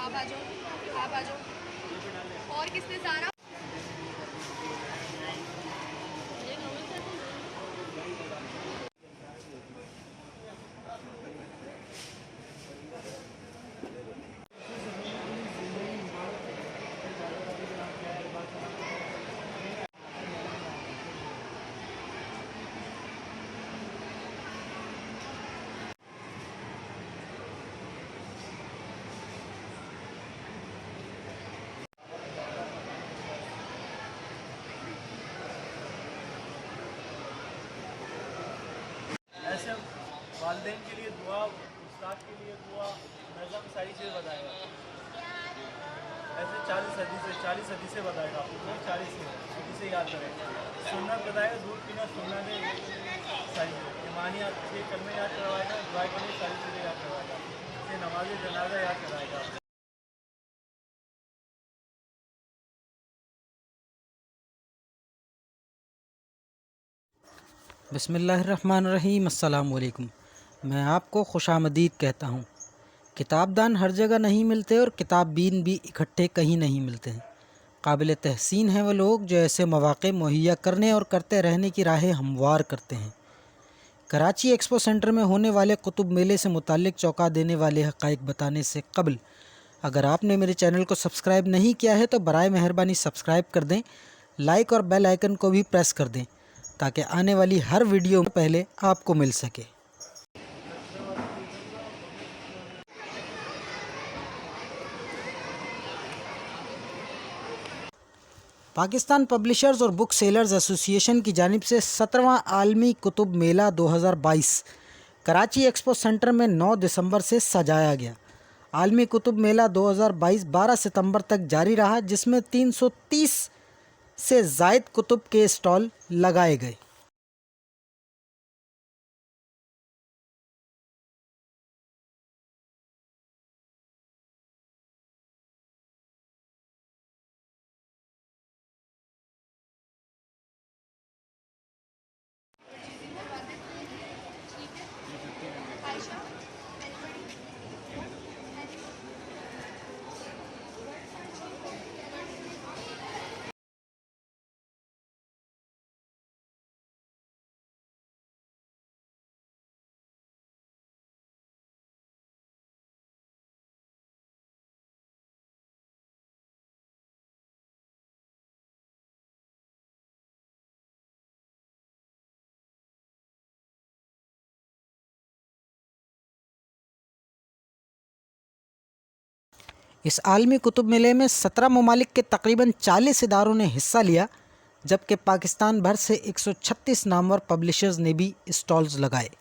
आप आ जाओ, आप आ जाओ। और किसने सारा ऐसे वालिदैन के लिए दुआ, उस्ताद के लिए दुआ, नज़म सारी चीज़ बताएगा। ऐसे 40 हदीस से बताएगा आपको, 40 हदीस से याद करेगा। सुन्नत बताएगा, दूध पीना सुन्नत है, सारी चीज़ें ईमानियात, ये कलमे याद करवाएगा, दुआ के लिए सारी चीज़ें याद करवाएगा, ये नमाज जनाजा याद कराएगा। बिस्मिल्लाहिर्रहमानिर्रहीम। अस्सलाम वालेकुम। मैं आपको खुशामदीद कहता हूँ। किताबदान हर जगह नहीं मिलते और किताब बीन भी इकट्ठे कहीं नहीं मिलते हैं। काबिल तहसीन हैं वो लोग जो ऐसे मौक़े मुहैया करने और करते रहने की राहें हमवार करते हैं। कराची एक्सपो सेंटर में होने वाले कुतुब मेले से मुताल्लिक़ चौंका देने वाले हक़ाइक़ बताने से क़ब्ल अगर आपने मेरे चैनल को सब्सक्राइब नहीं किया है तो बराए मेहरबानी सब्सक्राइब कर दें, लाइक और बेल आइकन को भी प्रेस कर दें ताकि आने वाली हर वीडियो पहले आपको मिल सके। पाकिस्तान पब्लिशर्स और बुक सेलर्स एसोसिएशन की जानिब से 17वां आलमी कुतुब मेला 2022 कराची एक्सपो सेंटर में 9 दिसंबर से सजाया गया। आलमी कुतुब मेला 2022 12 सितंबर तक जारी रहा, जिसमें 330 से ज़ायद कुतुब के स्टॉल लगाए गए। आयशा इस आलमी कुतुब मेले में 17 ममालिक के तकरीबन 40 इदारों ने हिस्सा लिया, जबकि पाकिस्तान भर से 136 नामवर पब्लिशर्स ने भी स्टॉल्स लगाए। –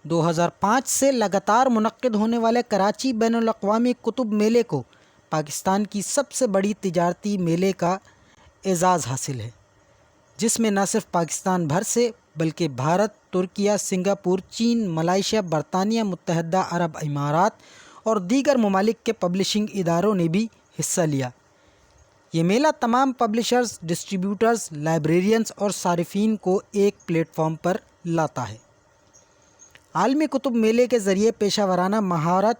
2005 से लगातार मुनक्किद होने वाले कराची बैनुल अक़वामी कुतुब मेले को पाकिस्तान की सबसे बड़ी तिजारती मेले का एज़ाज़ हासिल है, जिसमें न सिर्फ पाकिस्तान भर से बल्कि भारत, तुर्किया, सिंगापुर, चीन, मलाइशिया, बरतानिया, मुत्तहदा अरब इमारात और दीगर ममालिक के पब्लिशिंग इदारों ने भी हिस्सा लिया। ये मेला तमाम पब्लिशर्स, डिस्ट्रीब्यूटर्स, लाइब्रेरियंस और सारिफीन को एक प्लेटफॉर्म पर लाता है। आलमी कुतुब मेले के ज़रिए पेशा वराना महारत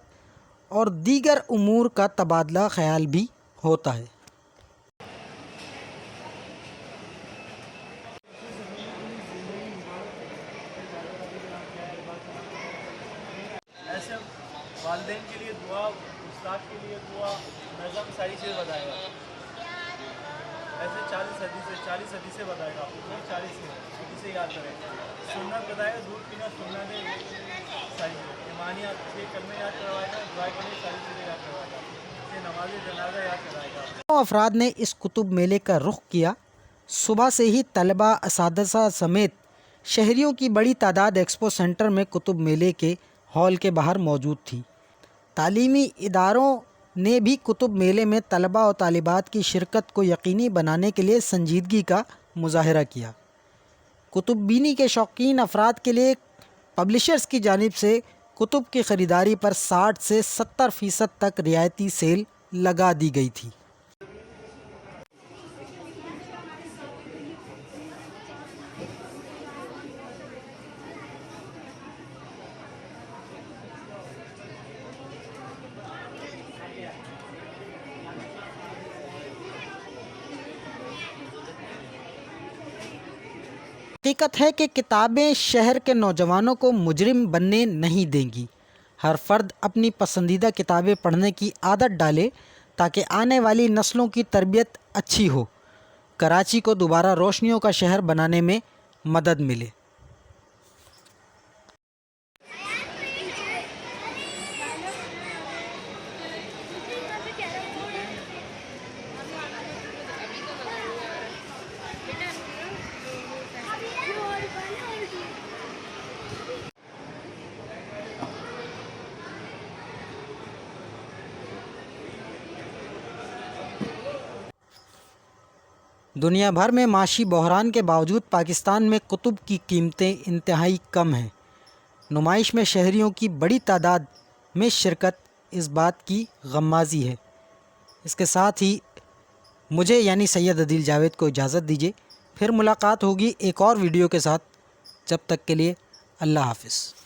और दीगर उमूर का तबादला ख़याल भी होता है। ऐसे वालिदैन के लिए दुआ, उस्ताद के लिए दुआ, नज़म सारी चीज़ बताएगा। ऐसे 40 हदीस से बताएगा आपको, 40 हदीस से याद करेगा। सुन्नत बताएगा, दूध पीना सुन्नत है, सारी चीज़ें ईमानियात, ये कलमे याद करवाएगा, दुआ के लिए सारी चीज़ें याद करवाएगा, ये नमाज जनाजा याद कराएगा। अफराद ने इस कुतुब मेले का रुख किया। सुबह से ही तलबा, असातिज़ा समेत शहरियों की बड़ी तादाद एक्सपो सेंटर में कुतुब मेले के हॉल के बाहर मौजूद थी। तालीमी इदारों ने भी कुतुब मेले में तलबा और तालिबात की शिरकत को यकीनी बनाने के लिए संजीदगी का मुज़ाहरा किया। کتب بینی کے شوقین افراد کے لیے پبلشرز کی جانب سے کتب کی خریداری پر 60 سے 70% تک رعایتی سیل لگا دی گئی تھی۔ حقیقت ہے کہ کتابیں شہر کے نوجوانوں کو مجرم بننے نہیں دیں گی۔ ہر فرد اپنی پسندیدہ کتابیں پڑھنے کی عادت ڈالے تاکہ آنے والی نسلوں کی تربیت اچھی ہو، کراچی کو دوبارہ روشنیوں کا شہر بنانے میں مدد ملے۔ دنیا بھر میں معاشی بحران کے باوجود پاکستان میں کتب کی قیمتیں انتہائی کم ہیں۔ نمائش میں شہریوں کی بڑی تعداد میں شرکت اس بات کی غمازی ہے۔ اس کے ساتھ ہی مجھے یعنی سید عدیل جاوید کو اجازت دیجیے، پھر ملاقات ہوگی ایک اور ویڈیو کے ساتھ۔ جب تک کے لیے اللہ حافظ۔